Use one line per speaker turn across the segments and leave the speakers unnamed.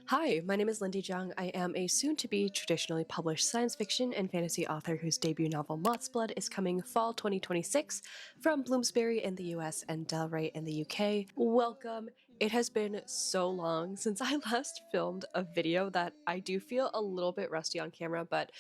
Hi, my name is Lindy Jung. I am a soon-to-be traditionally published science fiction and fantasy author whose debut novel MOTHSBLOOD is coming fall 2026 from Bloomsbury in the US and Rey in the UK. Welcome! It has been so long since I last filmed a video that I do feel a little bit rusty on camera, but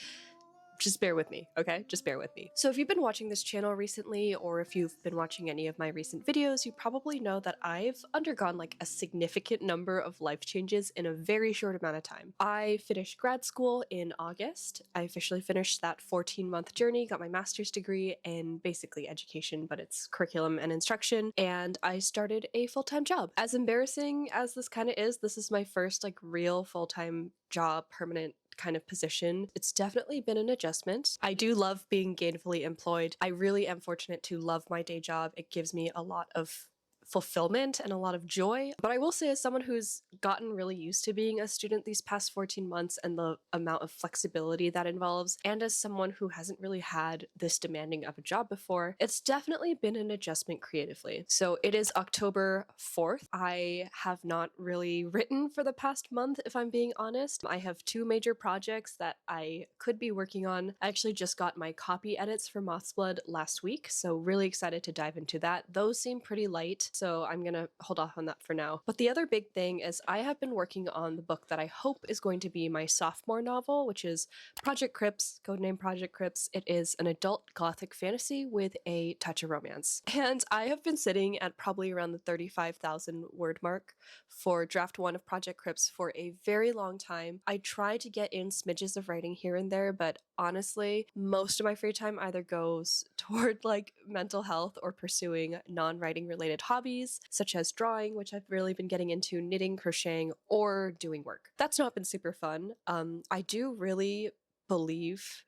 just bear with me, okay? Just bear with me. So if you've been watching this channel recently, or if you've been watching any of my recent videos, you probably know that I've undergone like a significant number of life changes in a very short amount of time. I finished grad school in August. I officially finished that 14-month journey, got my master's degree in basically education, but it's curriculum and instruction, and I started a full-time job. As embarrassing as this kind of is, this is my first like real full-time job, permanent kind of position. It's definitely been an adjustment. I do love being gainfully employed. I really am fortunate to love my day job. It gives me a lot of fulfillment and a lot of joy. But I will say, as someone who's gotten really used to being a student these past 14 months and the amount of flexibility that involves, and as someone who hasn't really had this demanding of a job before, it's definitely been an adjustment creatively. So it is October 4th. I have not really written for the past month, if I'm being honest. I have two major projects that I could be working on. I actually just got my copy edits for MOTHSBLOOD last week, so really excited to dive into that. Those seem pretty light, so I'm gonna hold off on that for now. But the other big thing is I have been working on the book that I hope is going to be my sophomore novel, which is Project CRYPTS, codename Project CRYPTS. It is an adult gothic fantasy with a touch of romance. And I have been sitting at probably around the 35,000 word mark for draft one of Project CRYPTS for a very long time. I try to get in smidges of writing here and there, but honestly, most of my free time either goes toward like mental health or pursuing non-writing related hobbies, such as drawing, which I've really been getting into, knitting, crocheting, or doing work. That's not been super fun. I do really believe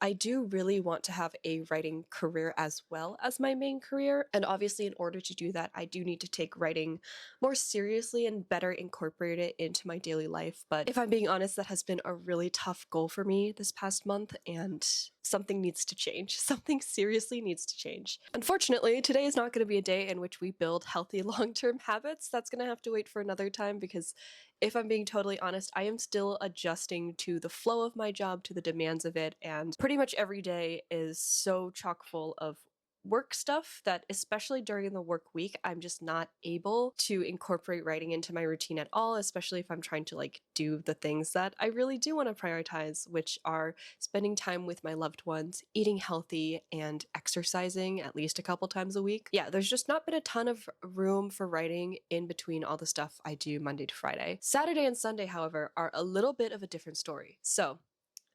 I do really want to have a writing career as well as my main career, and obviously in order to do that, I do need to take writing more seriously and better incorporate it into my daily life. But if I'm being honest, that has been a really tough goal for me this past month, and something needs to change. Something seriously needs to change. Unfortunately, today is not going to be a day in which we build healthy long-term habits. That's going to have to wait for another time because if I'm being totally honest, I am still adjusting to the flow of my job, to the demands of it, and pretty much every day is so chock full of work stuff that, especially during the work week, I'm just not able to incorporate writing into my routine at all, especially if I'm trying to like do the things that I really do want to prioritize, which are spending time with my loved ones, eating healthy, and exercising at least a couple times a week. Yeah, there's just not been a ton of room for writing in between all the stuff I do Monday to Friday. Saturday and Sunday, however, are a little bit of a different story. So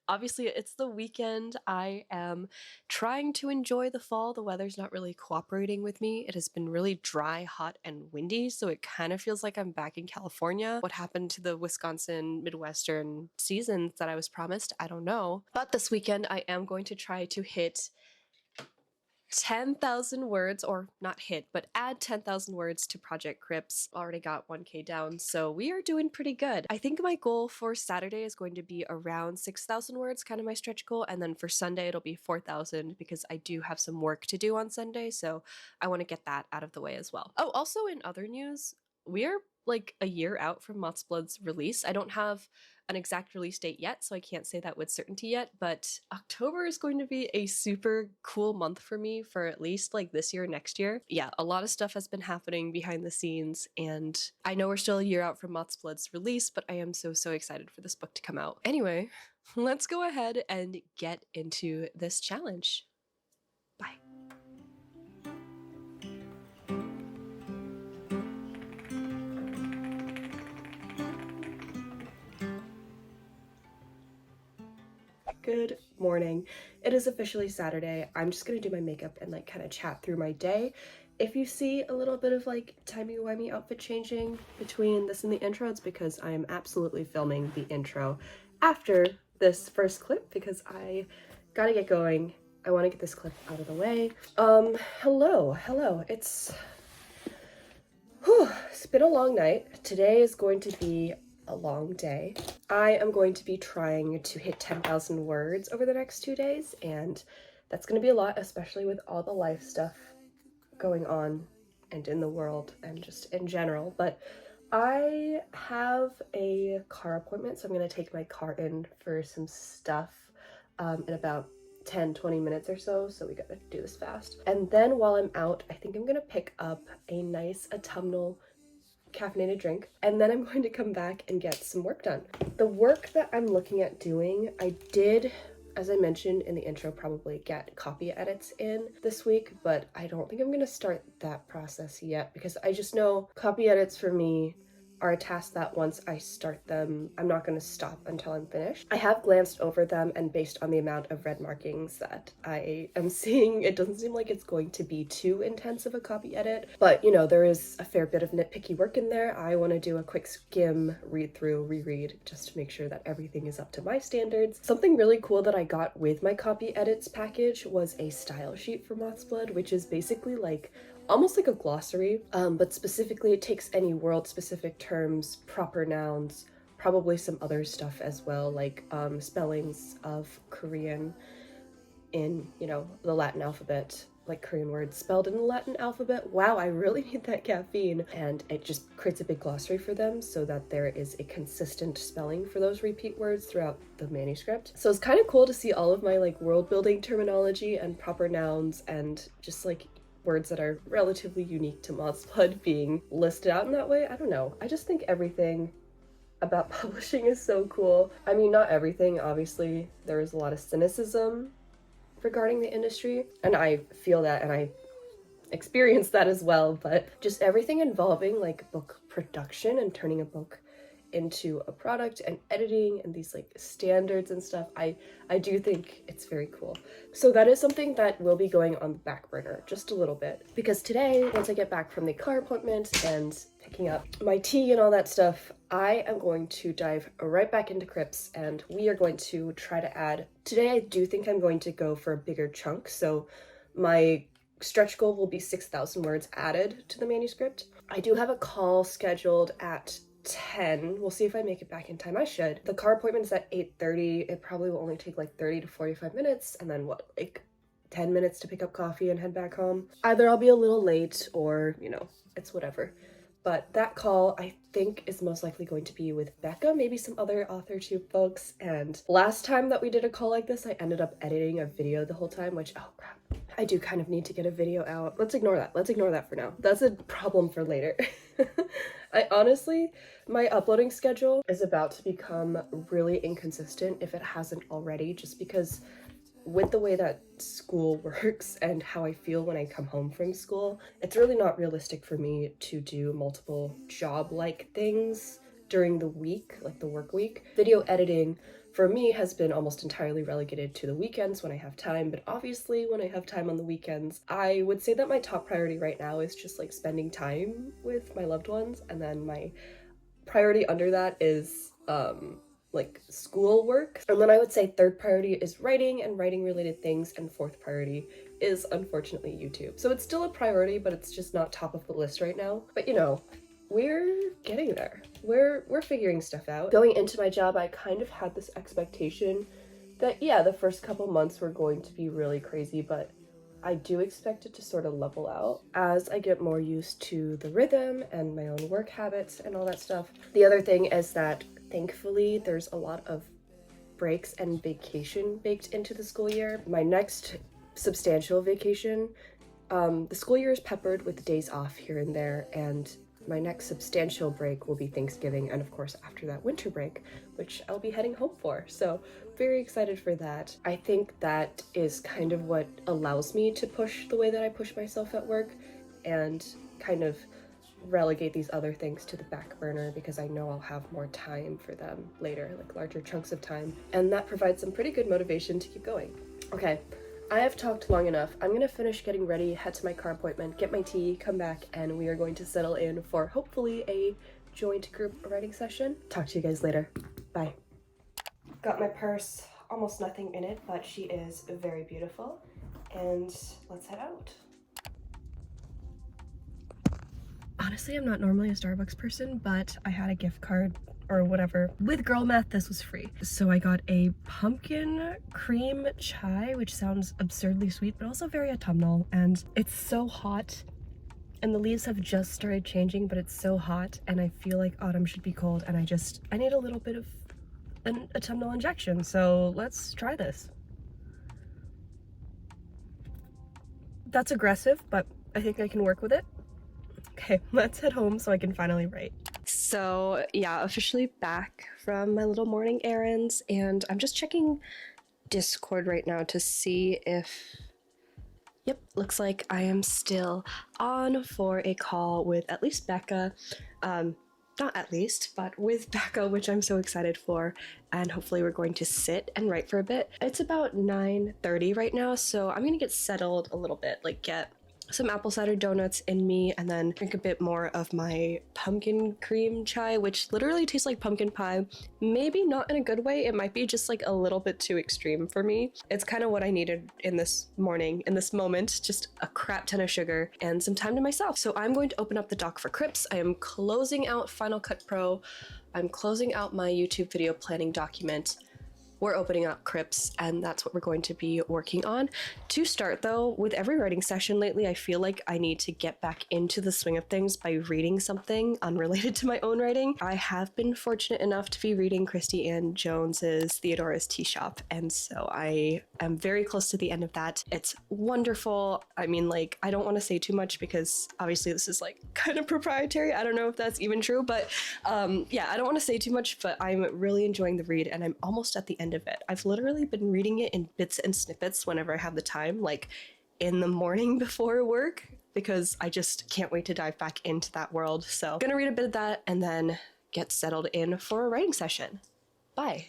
obviously, it's the weekend. I am trying to enjoy the fall. The weather's not really cooperating with me. It has been really dry, hot, and windy, so it kind of feels like I'm back in California. What happened to the Wisconsin Midwestern seasons that I was promised? I don't know. But this weekend, I am going to try to hit 10,000 words, or not hit, but add 10,000 words to Project CRYPTS. Already got 1K down, so we are doing pretty good. I think my goal for Saturday is going to be around 6,000 words, kind of my stretch goal, and then for Sunday it'll be 4,000 because I do have some work to do on Sunday, so I want to get that out of the way as well. Oh, also in other news, we're like a year out from MOTHSBLOOD's release. I don't have an exact release date yet, so I can't say that with certainty yet, but October is going to be a super cool month for me for at least like this year, next year. Yeah, a lot of stuff has been happening behind the scenes, and I know we're still a year out from MOTHSBLOOD's release, but I am so excited for this book to come out. Anyway, let's go ahead and get into this challenge. Bye. Good morning. It is officially Saturday. I'm just gonna do my makeup and like kind of chat through my day. If you see a little bit of like timey-wimey outfit changing between this and the intro, it's because I am absolutely filming the intro after this first clip because I gotta get going. I want to get this clip out of the way. Hello. It's been a long night. Today is going to be a long day. I am going to be trying to hit 10,000 words over the next 2 days, and that's going to be a lot, especially with all the life stuff going on and in the world and just in general. But I have a car appointment, so I'm gonna take my car in for some stuff in about 10-20 minutes or so we gotta do this fast. And then while I'm out, I think I'm gonna pick up a nice autumnal caffeinated drink, and then I'm going to come back and get some work done. The work that I'm looking at doing, I did, as I mentioned in the intro, probably get copy edits in this week, but I don't think I'm gonna start that process yet because I just know copy edits for me are a task that once I start them, I'm not going to stop until I'm finished. I have glanced over them, and based on the amount of red markings that I am seeing, it doesn't seem like it's going to be too intense of a copy edit, but you know, there is a fair bit of nitpicky work in there. I want to do a quick skim, read through, reread, just to make sure that everything is up to my standards. Something really cool that I got with my copy edits package was a style sheet for MOTHSBLOOD, which is basically like almost like a glossary, but specifically it takes any world-specific terms, proper nouns, probably some other stuff as well, like spellings of Korean in, you know, the Latin alphabet, like Korean words spelled in the Latin alphabet. Wow, I really need that caffeine. And it just creates a big glossary for them so that there is a consistent spelling for those repeat words throughout the manuscript. So it's kind of cool to see all of my like world-building terminology and proper nouns and just like words that are relatively unique to MOTHSBLOOD being listed out in that way. I don't know. I just think everything about publishing is so cool. I mean, not everything, obviously. There is a lot of cynicism regarding the industry, and I feel that and I experience that as well, but just everything involving like book production and turning a book into a product and editing and these like standards and stuff, I do think it's very cool. So that is something that will be going on the back burner just a little bit, because today, once I get back from the car appointment and picking up my tea and all that stuff, I am going to dive right back into CRYPTS, and we are going to try to add, today I do think I'm going to go for a bigger chunk, so my stretch goal will be 6,000 words added to the manuscript. I do have a call scheduled at 10. We'll see if I make it back in time. I should. The car appointment is at 8:30. It probably will only take like 30 to 45 minutes, and then what, like 10 minutes to pick up coffee and head back home. Either I'll be a little late or, you know, it's whatever. But that call, I think, is most likely going to be with Becca, maybe some other AuthorTube folks. And last time that we did a call like this, I ended up editing a video the whole time, which, oh crap, I do kind of need to get a video out. Let's ignore that. Let's ignore that for now. That's a problem for later. I honestly, my uploading schedule is about to become really inconsistent if it hasn't already, just because with the way that school works and how I feel when I come home from school, it's really not realistic for me to do multiple job-like things during the week, like the work week. Video editing for me has been almost entirely relegated to the weekends when I have time, but obviously when I have time on the weekends, I would say that my top priority right now is just like spending time with my loved ones, and then my priority under that is like school work, and then I would say third priority is writing and writing related things, and fourth priority is unfortunately YouTube. So it's still a priority, but it's just not top of the list right now. But you know, we're getting there. We're figuring stuff out. Going into my job, I kind of had this expectation that yeah, the first couple months were going to be really crazy, but I do expect it to sort of level out as I get more used to the rhythm and my own work habits and all that stuff. The other thing is that thankfully there's a lot of breaks and vacation baked into the school year. My next substantial vacation, the school year is peppered with days off here and there, and my next substantial break will be Thanksgiving, and of course after that winter break, which I'll be heading home for. So very excited for that. I think that is kind of what allows me to push the way that I push myself at work and kind of relegate these other things to the back burner, because I know I'll have more time for them later, like larger chunks of time, and that provides some pretty good motivation to keep going. Okay, I have talked long enough. I'm gonna finish getting ready, head to my car appointment, get my tea, come back, and we are going to settle in for hopefully a joint group writing session. Talk to you guys later. Bye. Got my purse, almost nothing in it, but she is very beautiful, and let's head out. Honestly, I'm not normally a Starbucks person, but I had a gift card or whatever. With girl math, this was free. So I got a pumpkin cream chai, which sounds absurdly sweet, but also very autumnal. And it's so hot And the leaves have just started changing, but it's so hot and I feel like autumn should be cold, and I need a little bit of an autumnal injection, so let's try this. That's aggressive, but I think I can work with it. Okay, let's head home so I can finally write. So yeah, officially back from my little morning errands, and I'm just checking Discord right now to see if... Yep, looks like I am still on for a call with at least Becca. Not at least, but with Becca, which I'm so excited for, and hopefully we're going to sit and write for a bit. It's about 9:30 right now, so I'm gonna get settled a little bit, like get some apple cider donuts in me, and then drink a bit more of my pumpkin cream chai, which literally tastes like pumpkin pie. Maybe not in a good way, it might be just like a little bit too extreme for me. It's kind of what I needed in this morning, in this moment, just a crap ton of sugar and some time to myself. So I'm going to open up the doc for CRYPTS. I am closing out Final Cut Pro. I'm closing out my YouTube video planning document. We're opening up CRYPTS, and that's what we're going to be working on. To start though, with every writing session lately, I feel like I need to get back into the swing of things by reading something unrelated to my own writing. I have been fortunate enough to be reading Christy Ann Jones's Theodora's Tea Shop, and so I am very close to the end of that. It's wonderful. I mean, like, I don't want to say too much because obviously this is like kind of proprietary. I don't know if that's even true, but yeah, I don't want to say too much, but I'm really enjoying the read, and I'm almost at the end of it. I've literally been reading it in bits and snippets whenever I have the time, like in the morning before work, because I just can't wait to dive back into that world. So I'm gonna read a bit of that and then get settled in for a writing session. Bye.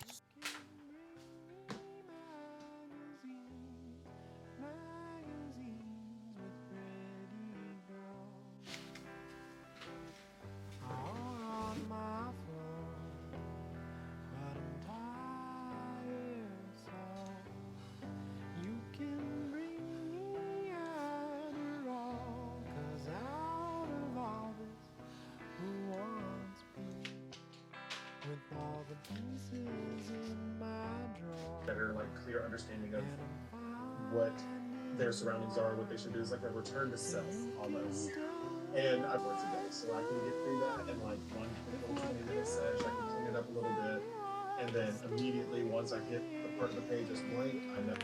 Better, like, clear understanding of what their surroundings are, what they should do. Is like a return to self almost. And I've worked today, so I can get through that in like one quick little 20-minute session. I can clean it up a little bit, and then immediately once I hit the part of the page that's blank, I know.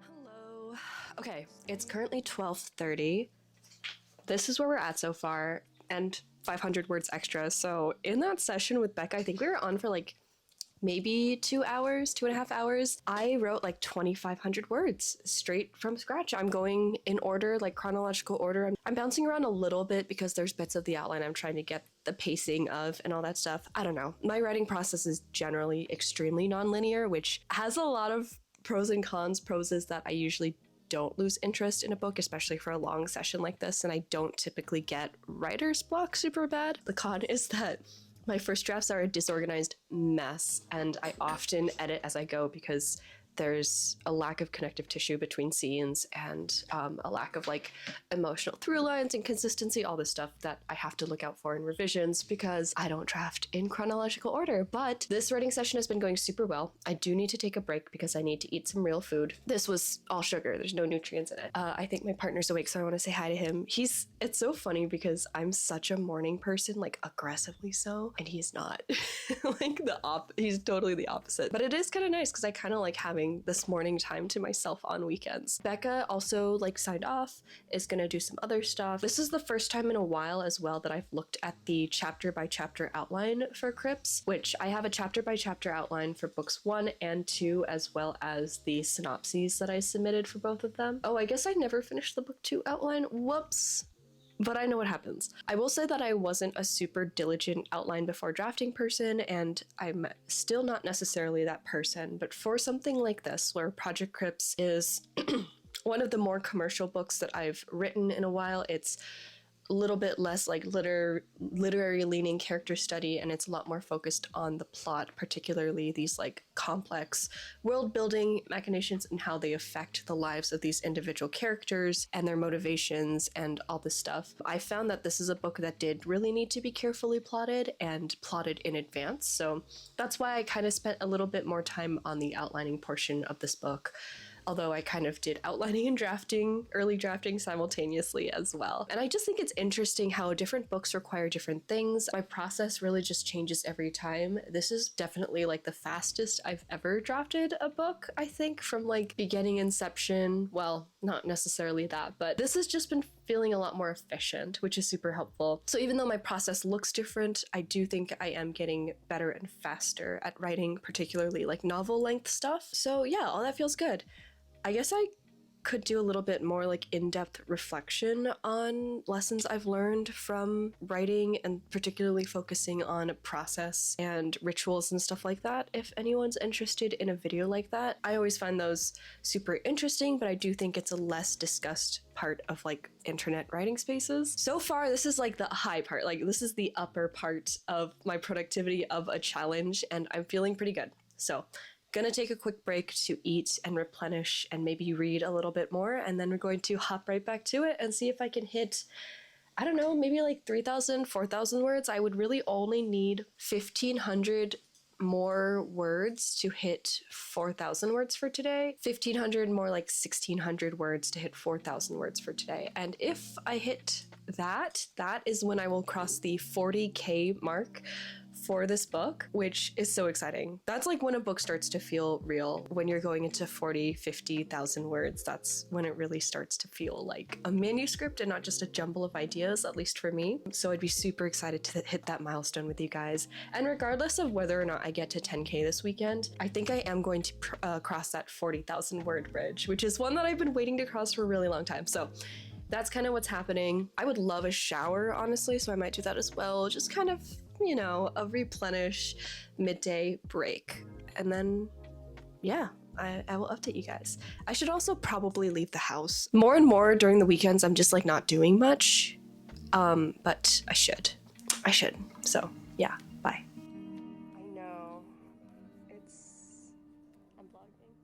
Hello. Okay, it's currently 12:30. This is where we're at so far, and 500 words extra. So in that session with Becca, I think we were on for like maybe 2 hours, 2.5 hours. I wrote like 2,500 words straight from scratch. I'm going in order, like chronological order. I'm bouncing around a little bit because there's bits of the outline I'm trying to get the pacing of and all that stuff. I don't know. My writing process is generally extremely nonlinear, which has a lot of pros and cons. Pros is that I usually don't lose interest in a book, especially for a long session like this, and I don't typically get writer's block super bad. The con is that my first drafts are a disorganized mess, and I often edit as I go because there's a lack of connective tissue between scenes and a lack of like emotional through lines and consistency, all this stuff that I have to look out for in revisions because I don't draft in chronological order. But this writing session has been going super well. I do need to take a break because I need to eat some real food. This was all sugar, there's no nutrients in it. I think my partner's awake, so I want to say hi to him. It's so funny because I'm such a morning person, like aggressively so, and he's not. Like he's totally the opposite. But it is kind of nice because I kind of like having this morning time to myself on weekends. Becca also like signed off, is gonna do some other stuff. This is the first time in a while as well that I've looked at the chapter by chapter outline for CRYPTS, which I have a chapter by chapter outline for books 1 and 2, as well as the synopses that I submitted for both of them. Oh, I guess I never finished the book 2 outline. Whoops. But I know what happens. I will say that I wasn't a super diligent outline before drafting person, and I'm still not necessarily that person, but for something like this, where Project CRYPTS is one of the more commercial books that I've written in a while, it's a little bit less like literary leaning character study, and it's a lot more focused on the plot, particularly these like complex world building machinations and how they affect the lives of these individual characters and their motivations and all this stuff. I found that this is a book that did really need to be carefully plotted and plotted in advance, so that's why I kind of spent a little bit more time on the outlining portion of this book. Although I kind of did outlining and drafting, early drafting simultaneously as well. And I just think it's interesting how different books require different things. My process really just changes every time. This is definitely like the fastest I've ever drafted a book, I think, from like beginning inception. Well, not necessarily that, but this has just been feeling a lot more efficient, which is super helpful. So even though my process looks different, I do think I am getting better and faster at writing, particularly like novel length stuff. So yeah, all that feels good. I guess I could do a little bit more like in-depth reflection on lessons I've learned from writing, and particularly focusing on process and rituals and stuff like that. If anyone's interested in a video like that, I always find those super interesting, but I do think it's a less discussed part of like internet writing spaces. So far, this is like the high part, like this is the upper part of my productivity of a challenge, and I'm feeling pretty good. So gonna take a quick break to eat and replenish and maybe read a little bit more, and then we're going to hop right back to it and see if I can hit, I don't know, maybe like 3,000, 4,000 words. I would really only need 1,500 more words to hit 4,000 words for today. 1,500 more, like 1,600 words to hit 4,000 words for today. And if I hit that, that is when I will cross the 40K mark for this book, which is so exciting. That's like when a book starts to feel real. When you're going into 40, 50,000 words, that's when it really starts to feel like a manuscript and not just a jumble of ideas, at least for me. So I'd be super excited to hit that milestone with you guys. And regardless of whether or not I get to 10K this weekend, I think I am going to cross that 40,000 word bridge, which is one that I've been waiting to cross for a really long time. So that's kind of what's happening. I would love a shower, honestly, so I might do that as well. Just kind of, you know, a replenish midday break. And then, yeah, I will update you guys. I should also probably leave the house. More and more during the weekends, I'm just like not doing much, but I should. So yeah, bye. I know, I'm vlogging.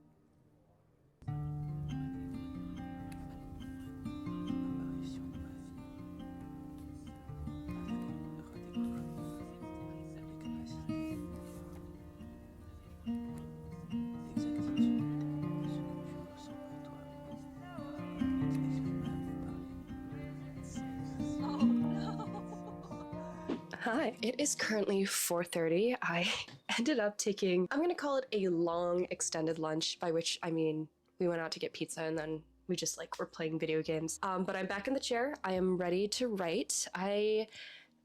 Hi, it is currently 4:30. I ended up taking, I'm gonna call it a long extended lunch, by which I mean we went out to get pizza and then we just like were playing video games. But I'm back in the chair. I am ready to write. I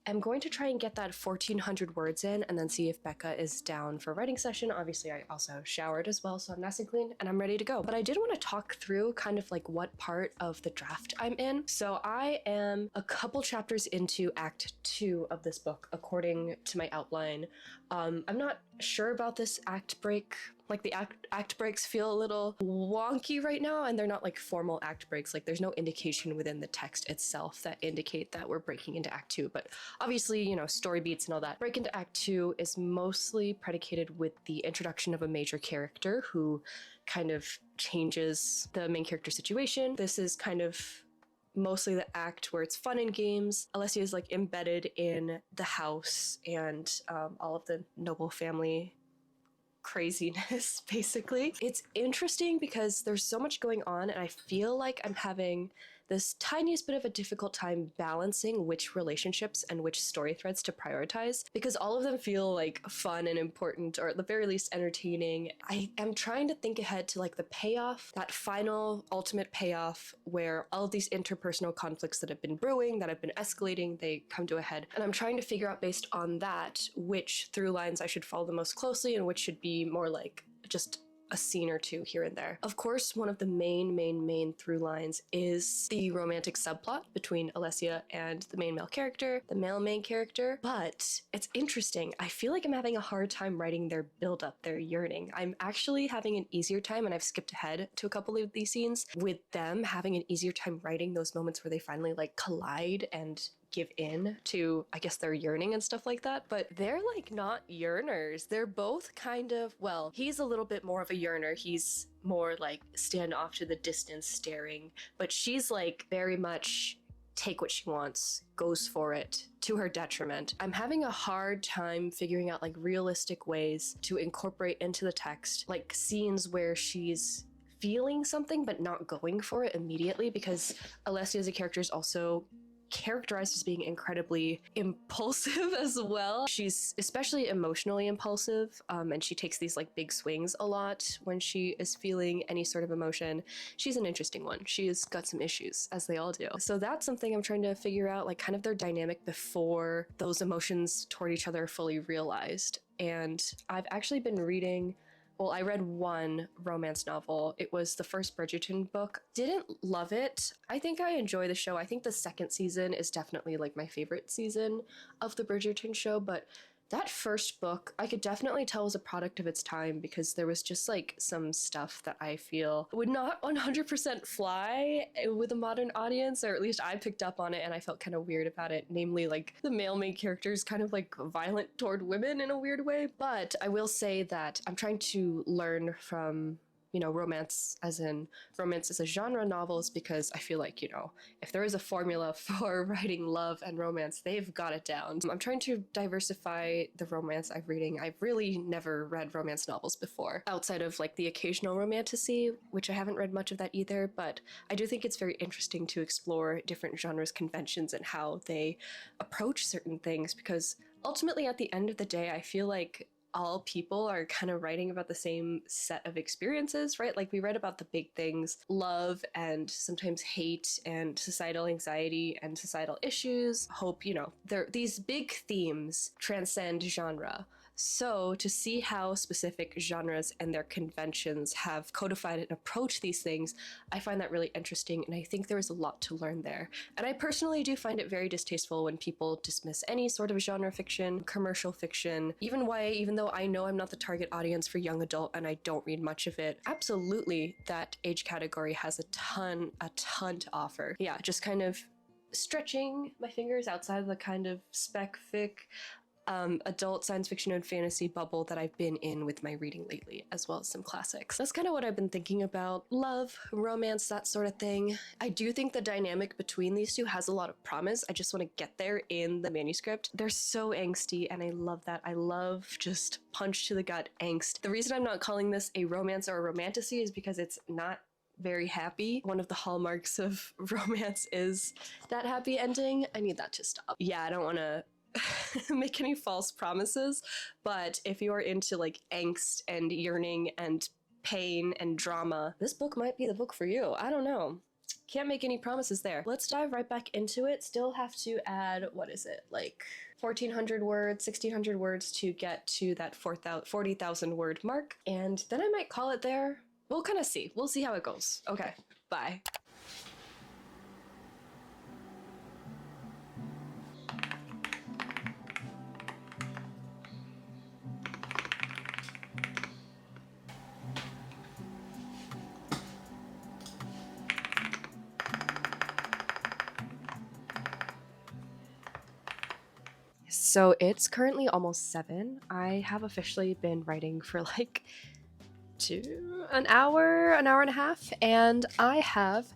am going to try and get that 1,400 words in and then see if Becca is down for writing session. Obviously, I also showered as well, so I'm nice and clean and I'm ready to go. But I did want to talk through kind of like what part of the draft I'm in. So I am a couple chapters into Act 2 of this book, according to my outline. I'm not sure about this act break. Like the act breaks feel a little wonky right now, and they're not like formal act breaks. Like there's no indication within the text itself that indicate that we're breaking into Act 2. But obviously, you know, story beats and all that. Break into Act 2 is mostly predicated with the introduction of a major character who kind of changes the main character situation. This is kind of mostly the act where it's fun and games. Alessia is like embedded in the house and all of the noble family craziness, basically. It's interesting because there's so much going on, and I feel like I'm having this tiniest bit of a difficult time balancing which relationships and which story threads to prioritize, because all of them feel like fun and important, or at the very least entertaining. I am trying to think ahead to like the payoff, that final ultimate payoff where all of these interpersonal conflicts that have been brewing, that have been escalating, they come to a head. And I'm trying to figure out based on that which through lines I should follow the most closely and which should be more like just a scene or two here and there. Of course, one of the main through lines is the romantic subplot between Alessia and the main male character, the male main character. But it's interesting. I feel like I'm having a hard time writing their build-up, their yearning. I'm actually having an easier time, and I've skipped ahead to a couple of these scenes, with them having an easier time writing those moments where they finally like collide and give in to, I guess, their yearning and stuff like that. But they're like not yearners. They're both kind of, well, he's a little bit more of a yearner. He's more like stand off to the distance staring, but she's like very much take what she wants, goes for it to her detriment. I'm having a hard time figuring out like realistic ways to incorporate into the text like scenes where she's feeling something but not going for it immediately, because Alessia as a character is also characterized as being incredibly impulsive as well. She's especially emotionally impulsive, and she takes these like big swings a lot when she is feeling any sort of emotion. She's an interesting one. She's got some issues, as they all do. So that's something I'm trying to figure out, like kind of their dynamic before those emotions toward each other are fully realized. And I've actually been reading, well, I read one romance novel. It was the first Bridgerton book. Didn't love it. I think I enjoy the show. I think the second season is definitely like my favorite season of the Bridgerton show, but that first book, I could definitely tell was a product of its time, because there was just like some stuff that I feel would not 100% fly with a modern audience, or at least I picked up on it and I felt kind of weird about it. Namely, like the male main character is kind of like violent toward women in a weird way. But I will say that I'm trying to learn from, you know, romance as a genre novels, because I feel like, you know, if there is a formula for writing love and romance, they've got it down. I'm trying to diversify the romance I'm reading. I've really never read romance novels before, outside of like the occasional romantasy, which I haven't read much of that either, but I do think it's very interesting to explore different genres, conventions, and how they approach certain things, because ultimately at the end of the day, I feel like all people are kind of writing about the same set of experiences, right? Like we read about the big things, love and sometimes hate and societal anxiety and societal issues, hope, you know, these big themes transcend genre. So to see how specific genres and their conventions have codified and approached these things, I find that really interesting, and I think there is a lot to learn there. And I personally do find it very distasteful when people dismiss any sort of genre fiction, commercial fiction, even YA, even though I know I'm not the target audience for young adult and I don't read much of it. Absolutely, that age category has a ton to offer. Yeah, just kind of stretching my fingers outside of the kind of spec fic adult science fiction and fantasy bubble that I've been in with my reading lately, as well as some classics. That's kind of what I've been thinking about. Love, romance, that sort of thing. I do think the dynamic between these two has a lot of promise. I just want to get there in the manuscript. They're so angsty, and I love that. I love just punch to the gut angst. The reason I'm not calling this a romance or a romantasy is because it's not very happy. One of the hallmarks of romance is that happy ending. I need that to stop. Yeah, I don't want to make any false promises, but if you're into like angst and yearning and pain and drama, this book might be the book for you. I don't know. Can't make any promises there. Let's dive right back into it. Still have to add, what is it, like 1,400 words, 1,600 words to get to that 40,000 word mark, and then I might call it there. We'll kind of see. We'll see how it goes. Okay, bye. So it's currently almost 7. I have officially been writing for like an hour and a half, and I have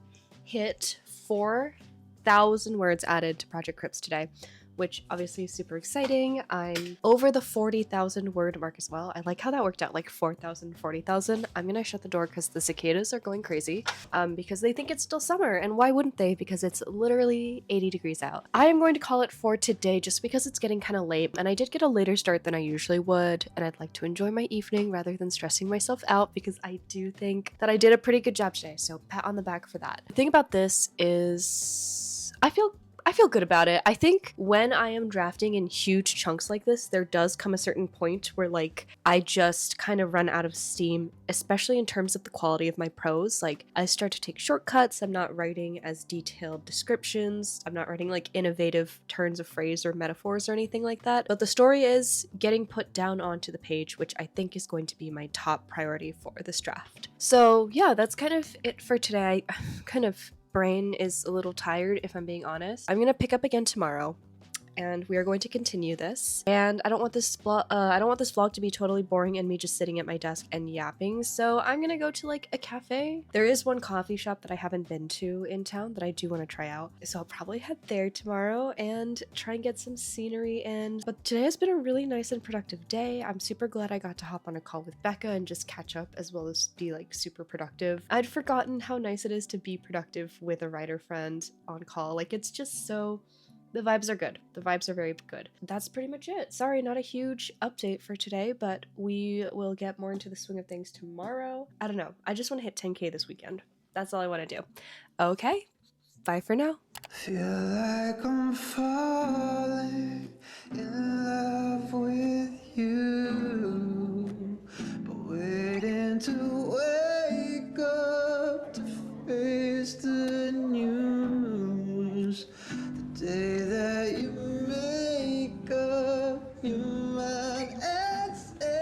hit 4,000 words added to Project CRYPTS today, which obviously is super exciting. I'm over the 40,000 word mark as well. I like how that worked out, like 4,000, 40,000. I'm gonna shut the door because the cicadas are going crazy because they think it's still summer, and why wouldn't they? Because it's literally 80 degrees out. I am going to call it for today just because it's getting kind of late, and I did get a later start than I usually would, and I'd like to enjoy my evening rather than stressing myself out because I do think that I did a pretty good job today, so pat on the back for that. The thing about this is I feel good about it. I think when I am drafting in huge chunks like this, there does come a certain point where like I just kind of run out of steam, especially in terms of the quality of my prose. Like I start to take shortcuts. I'm not writing as detailed descriptions. I'm not writing like innovative turns of phrase or metaphors or anything like that. But the story is getting put down onto the page, which I think is going to be my top priority for this draft. So yeah, that's kind of it for today. Brain is a little tired, if I'm being honest. I'm gonna pick up again tomorrow, and we are going to continue this. And I don't want this vlog to be totally boring and me just sitting at my desk and yapping. So I'm gonna go to like a cafe. There is one coffee shop that I haven't been to in town that I do want to try out. So I'll probably head there tomorrow and try and get some scenery in. But today has been a really nice and productive day. I'm super glad I got to hop on a call with Becca and just catch up as well as be like super productive. I'd forgotten how nice it is to be productive with a writer friend on call. Like it's just so... the vibes are good. The vibes are very good. That's pretty much it. Sorry, not a huge update for today, but we will get more into the swing of things tomorrow. I don't know. I just want to hit 10K this weekend. That's all I want to do. Okay, bye for now.
Feel like I'm falling in love with you, but waiting to wake up to face the news. The day that you make up your mind and say.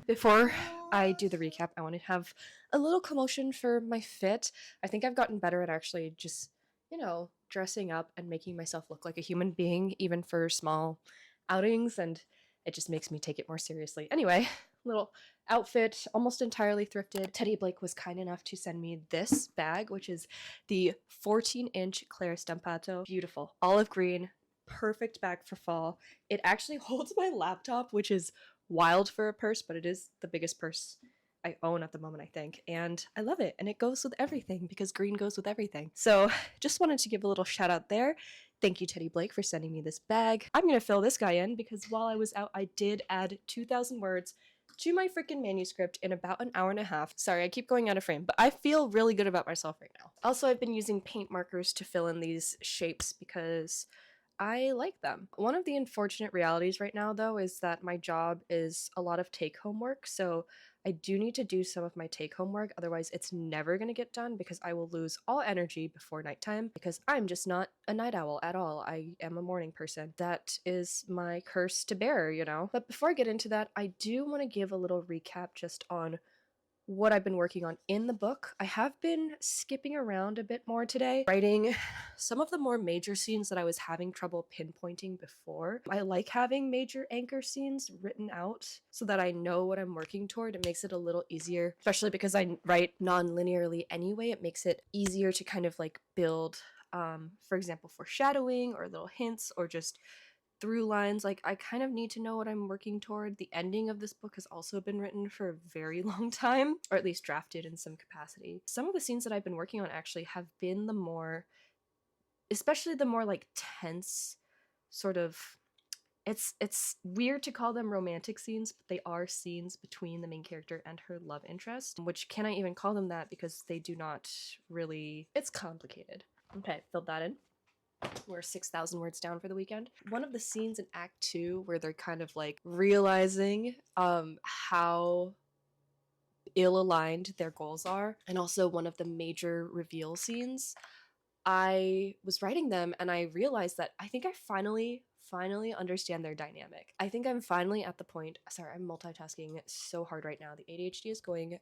Before I do the recap, I want to have a little commotion for my fit. I think I've gotten better at actually just, you know, dressing up and making myself look like a human being, even for small outings, and it just makes me take it more seriously. Anyway, little outfit, almost entirely thrifted. Teddy Blake was kind enough to send me this bag, which is the 14-inch Claire Stampato. Beautiful. Olive green, perfect bag for fall. It actually holds my laptop, which is wild for a purse, but it is the biggest purse I own at the moment, I think, and I love it, and it goes with everything because green goes with everything. So just wanted to give a little shout out there. Thank you, Teddy Blake, for sending me this bag. I'm gonna fill this guy in because while I was out, I did add 2,000 words to my freaking manuscript in about an hour and a half. Sorry, I keep going out of frame, but I feel really good about myself right now. Also, I've been using paint markers to fill in these shapes because I like them. One of the unfortunate realities right now, though, is that my job is a lot of take-home work, so I do need to do some of my take-home work, otherwise it's never going to get done because I will lose all energy before nighttime because I'm just not a night owl at all. I am a morning person. That is my curse to bear, you know? But before I get into that, I do want to give a little recap just on what I've been working on in the book. I have been skipping around a bit more today, writing some of the more major scenes that I was having trouble pinpointing before. I like having major anchor scenes written out so that I know what I'm working toward. It makes it a little easier, especially because I write non-linearly anyway. It makes it easier to kind of like build, for example, foreshadowing or little hints or just through lines. Like I kind of need to know what I'm working toward. The ending of this book has also been written for a very long time, or at least drafted in some capacity. Some of the scenes that I've been working on actually have been the more, especially the more like tense sort of, it's weird to call them romantic scenes, but they are scenes between the main character and her love interest, which can I even call them that because they do not really, it's complicated. Okay, filled that in. We're 6,000 words down for the weekend. One of the scenes in Act 2 where they're kind of like realizing how ill-aligned their goals are, and also one of the major reveal scenes, I was writing them and I realized that I think I finally understand their dynamic. I think I'm finally at the point, sorry, I'm multitasking so hard right now. The ADHD is going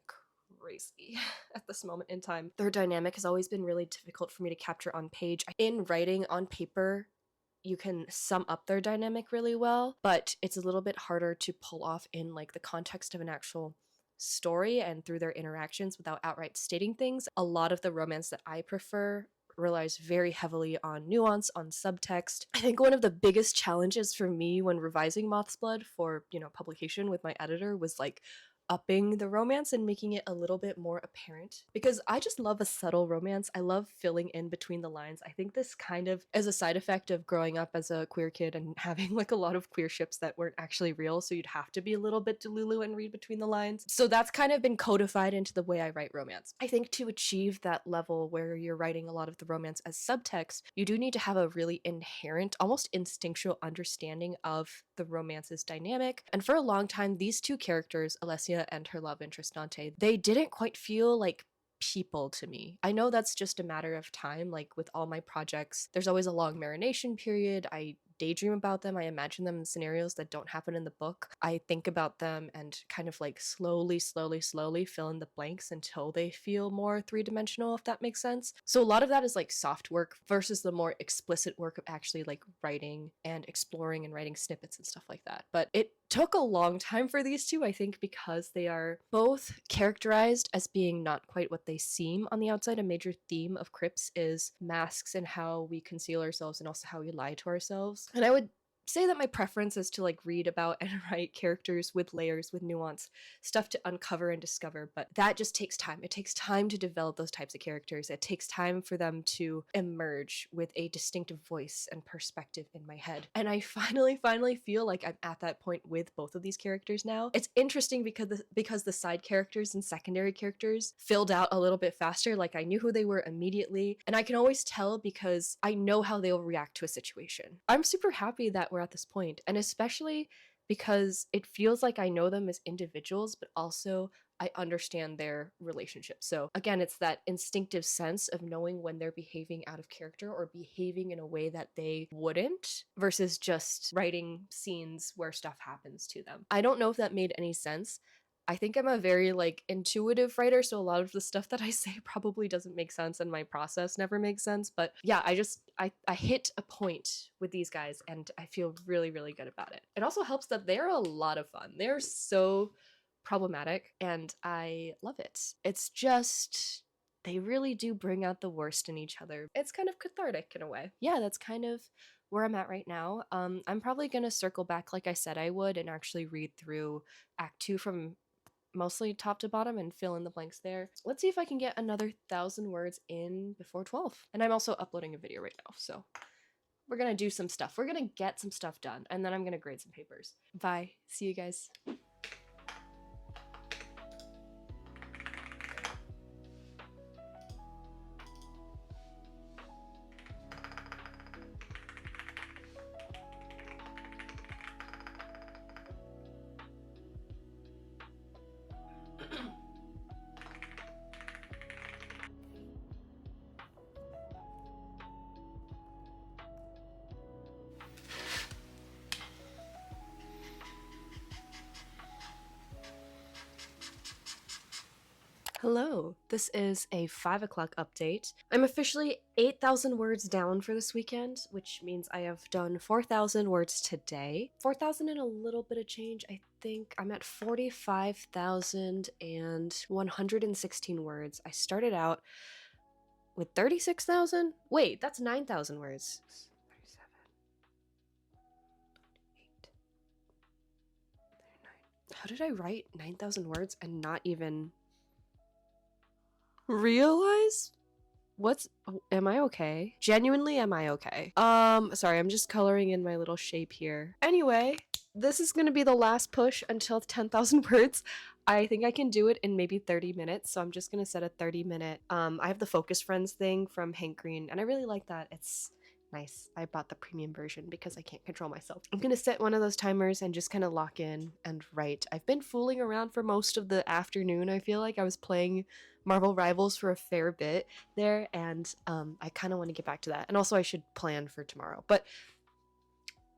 crazy at this moment in time. Their dynamic has always been really difficult for me to capture on page. In writing on paper, you can sum up their dynamic really well, but it's a little bit harder to pull off in like the context of an actual story and through their interactions without outright stating things. A lot of the romance that I prefer relies very heavily on nuance, on subtext. I think one of the biggest challenges for me when revising Moth's Blood for, publication with my editor was like upping the romance and making it a little bit more apparent, because I just love a subtle romance. I love filling in between the lines. I think this kind of is a side effect of growing up as a queer kid and having like a lot of queer ships that weren't actually real, so you'd have to be a little bit delulu and read between the lines. So that's kind of been codified into the way I write romance. I think to achieve that level where you're writing a lot of the romance as subtext, you do need to have a really inherent, almost instinctual understanding of the romance's dynamic. And for a long time, these two characters, Alessia and her love interest Dante, they didn't quite feel like people to me. I know that's just a matter of time. Like with all my projects, there's always a long marination period. I daydream about them. I imagine them in scenarios that don't happen in the book. I think about them and kind of like slowly fill in the blanks until they feel more three-dimensional, if that makes sense. So a lot of that is like soft work versus the more explicit work of actually like writing and exploring and writing snippets and stuff like that. But it took a long time for these two, I think, because they are both characterized as being not quite what they seem on the outside. A major theme of CRYPTS is masks and how we conceal ourselves and also how we lie to ourselves. And I would say that my preference is to like read about and write characters with layers, with nuance, stuff to uncover and discover, but that just takes time. It takes time to develop those types of characters. It takes time for them to emerge with a distinctive voice and perspective in my head. And I finally feel like I'm at that point with both of these characters now. It's interesting because the side characters and secondary characters filled out a little bit faster. Like I knew who they were immediately, and I can always tell because I know how they'll react to a situation. I'm super happy that we're at this point, and especially because it feels like I know them as individuals, but also I understand their relationship. So again, it's that instinctive sense of knowing when they're behaving out of character or behaving in a way that they wouldn't, versus just writing scenes where stuff happens to them. I don't know if that made any sense. I think I'm a very like intuitive writer, so a lot of the stuff that I say probably doesn't make sense and my process never makes sense. But yeah, I hit a point with these guys and I feel really good about it. It also helps that they're a lot of fun. They're so problematic and I love it. It's just, they really do bring out the worst in each other. It's kind of cathartic in a way. Yeah, that's kind of where I'm at right now. I'm probably gonna circle back like I said I would and actually read through Act 2 from mostly top to bottom and fill in the blanks there. Let's see if I can get another 1,000 words in before 12. And I'm also uploading a video right now, so we're gonna do some stuff. We're gonna get some stuff done, and then I'm gonna grade some papers. Bye. See you guys. Hello, this is a 5 o'clock update. I'm officially 8,000 words down for this weekend, which means I have done 4,000 words today. 4,000 and a little bit of change, I think. I'm at 45,116 words. I started out with 36,000? Wait, that's 9,000 words. 37, 38, 39. How did I write 9,000 words and not even realize? Am I okay? Genuinely, am I okay? Sorry, I'm just coloring in my little shape here. Anyway, this is gonna be the last push until 10,000 words. I think I can do it in maybe 30 minutes, so I'm just gonna set a 30-minute. I have the Focus Friends thing from Hank Green, and I really like that. It's nice. I bought the premium version because I can't control myself. I'm gonna set one of those timers and just kind of lock in and write. I've been fooling around for most of the afternoon. I feel like I was playing Marvel Rivals for a fair bit there, and I kind of want to get back to that. And also I should plan for tomorrow, but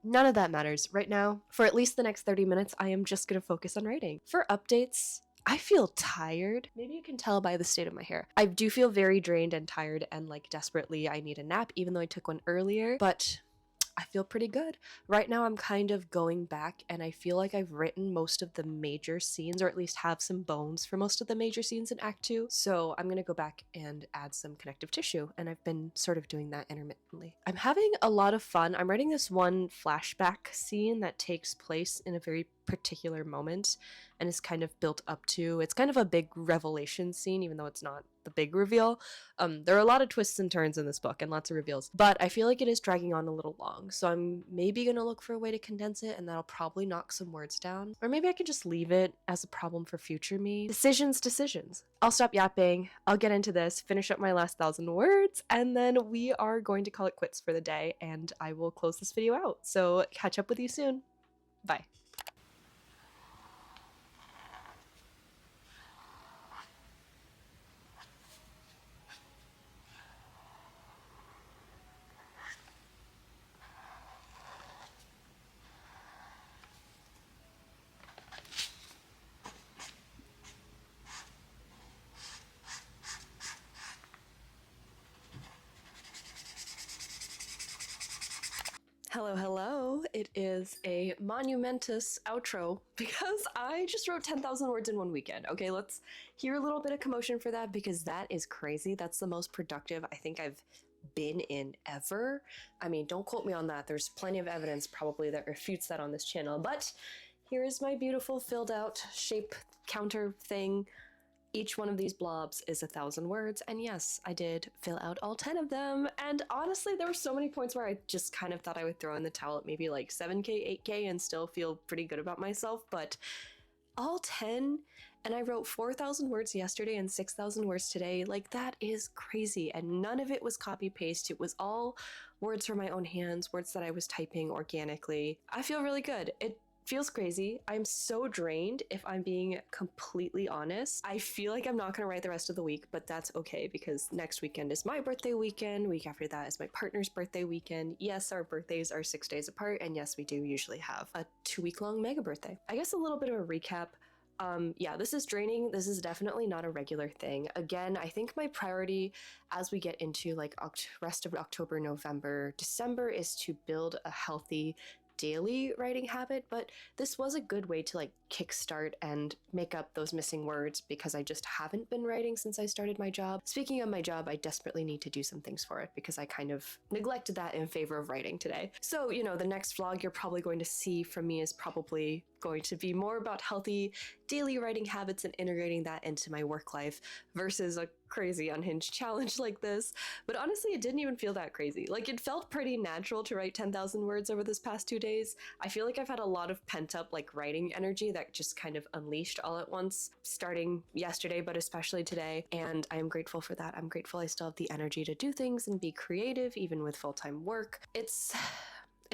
none of that matters right now. For at least the next 30 minutes, I am just gonna focus on writing. For updates, I feel tired. Maybe you can tell by the state of my hair. I do feel very drained and tired and like desperately I need a nap, even though I took one earlier, but I feel pretty good. Right now I'm kind of going back and I feel like I've written most of the major scenes, or at least have some bones for most of the major scenes in Act 2. So I'm gonna go back and add some connective tissue, and I've been sort of doing that intermittently. I'm having a lot of fun. I'm writing this one flashback scene that takes place in a very particular moment and is kind of built up to, it's kind of a big revelation scene, even though it's not the big reveal. There are a lot of twists and turns in this book and lots of reveals, but I feel like it is dragging on a little long, so I'm maybe gonna look for a way to condense it, and that'll probably knock some words down. Or maybe I could just leave it as a problem for future me. Decisions. I'll stop yapping, I'll get into this, finish up my last 1,000 words, and then we are going to call it quits for the day, and I will close this video out. So catch up with you soon. Bye. Hello. It is a monumentous outro because I just wrote 10,000 words in one weekend. Okay, let's hear a little bit of commotion for that, because that is crazy. That's the most productive I think I've been in ever. I mean, don't quote me on that. There's plenty of evidence probably that refutes that on this channel, but here is my beautiful filled out shape counter thing. Each one of these blobs is 1,000 words, and yes, I did fill out all 10 of them, and honestly, there were so many points where I just kind of thought I would throw in the towel at maybe like 7K, 8K and still feel pretty good about myself, but all 10, and I wrote 4,000 words yesterday and 6,000 words today. Like, that is crazy, and none of it was copy-paste. It was all words from my own hands, words that I was typing organically. I feel really good. It feels crazy. I'm so drained, if I'm being completely honest. I feel like I'm not going to write the rest of the week, but that's okay, because next weekend is my birthday weekend. Week after that is my partner's birthday weekend. Yes, our birthdays are 6 days apart, and yes, we do usually have a 2-week-long mega birthday. I guess a little bit of a recap. Yeah, this is draining. This is definitely not a regular thing. Again, I think my priority as we get into like rest of October, November, December is to build a healthy daily writing habit, but this was a good way to like kickstart and make up those missing words, because I just haven't been writing since I started my job. Speaking of my job, I desperately need to do some things for it because I kind of neglected that in favor of writing today. So, you know, the next vlog you're probably going to see from me is probably going to be more about healthy daily writing habits and integrating that into my work life versus a crazy unhinged challenge like this. But honestly, it didn't even feel that crazy. Like, it felt pretty natural to write 10,000 words over this past 2 days. I feel like I've had a lot of pent up like writing energy that just kind of unleashed all at once, starting yesterday, but especially today. And I am grateful for that. I'm grateful I still have the energy to do things and be creative, even with full-time work. It's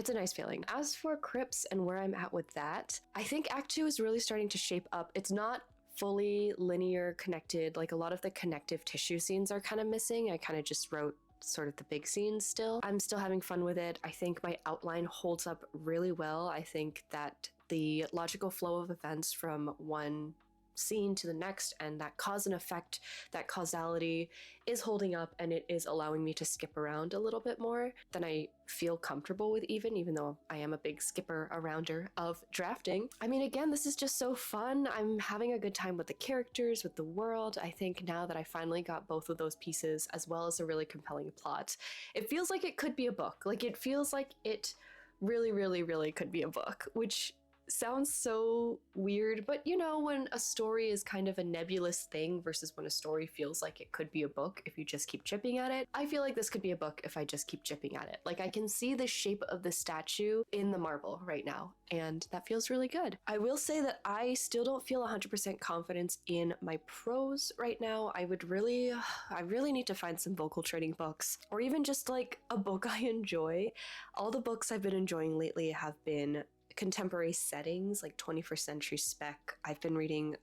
a nice feeling. As for CRYPTS and where I'm at with that, I think Act 2 is really starting to shape up. It's not fully linear connected. Like, a lot of the connective tissue scenes are kind of missing. I kind of just wrote sort of the big scenes still. I'm still having fun with it. I think my outline holds up really well. I think that the logical flow of events from one scene to the next and that cause and effect, that causality is holding up, and it is allowing me to skip around a little bit more than I feel comfortable with, even though I am a big skipper arounder of drafting. I mean, again, this is just so fun. I'm having a good time with the characters, with the world. I think now that I finally got both of those pieces, as well as a really compelling plot, it feels like it could be a book. Like, it feels like it really could be a book, which sounds so weird, but you know, when a story is kind of a nebulous thing versus when a story feels like it could be a book if you just keep chipping at it, I feel like this could be a book if I just keep chipping at it. Like, I can see the shape of the statue in the marble right now, and that feels really good. I will say that I still don't feel 100% confidence in my prose right now. I really need to find some vocal training books, or even just like a book I enjoy. All the books I've been enjoying lately have been contemporary settings, like 21st century spec. I've been reading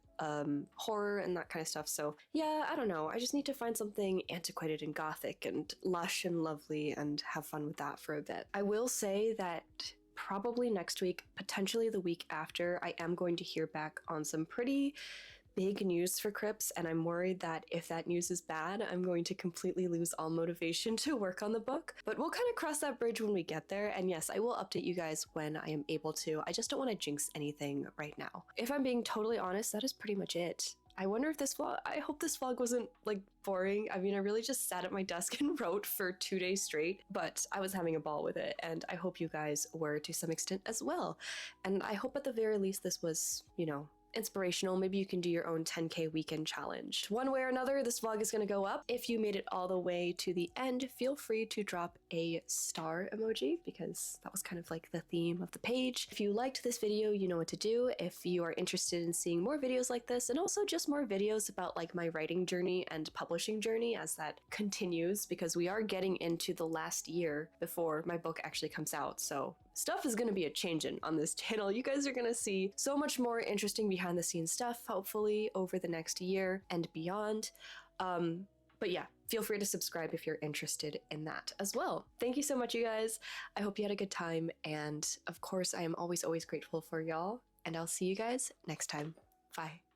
horror and that kind of stuff, so yeah, I don't know. I just need to find something antiquated and gothic and lush and lovely and have fun with that for a bit. I will say that probably next week, potentially the week after, I am going to hear back on some pretty big news for CRYPTS, and I'm worried that if that news is bad, I'm going to completely lose all motivation to work on the book. But we'll kind of cross that bridge when we get there, and yes, I will update you guys when I am able to. I just don't want to jinx anything right now. If I'm being totally honest, that is pretty much it. I wonder if this vlog, I hope this vlog wasn't like boring. I mean, I really just sat at my desk and wrote for 2 days straight, but I was having a ball with it, and I hope you guys were to some extent as well. And I hope at the very least this was, you know, inspirational. Maybe you can do your own 10K weekend challenge. One way or another, this vlog is going to go up. If you made it all the way to the end, feel free to drop a star emoji, because that was kind of like the theme of the page. If you liked this video, you know what to do. If you are interested in seeing more videos like this, and also just more videos about like my writing journey and publishing journey as that continues, because we are getting into the last year before my book actually comes out. So stuff is going to be a changing on this channel. You guys are going to see so much more interesting behind the scenes stuff, hopefully over the next year and beyond. But yeah, feel free to subscribe if you're interested in that as well. Thank you so much, you guys. I hope you had a good time. And of course, I am always grateful for y'all. And I'll see you guys next time. Bye.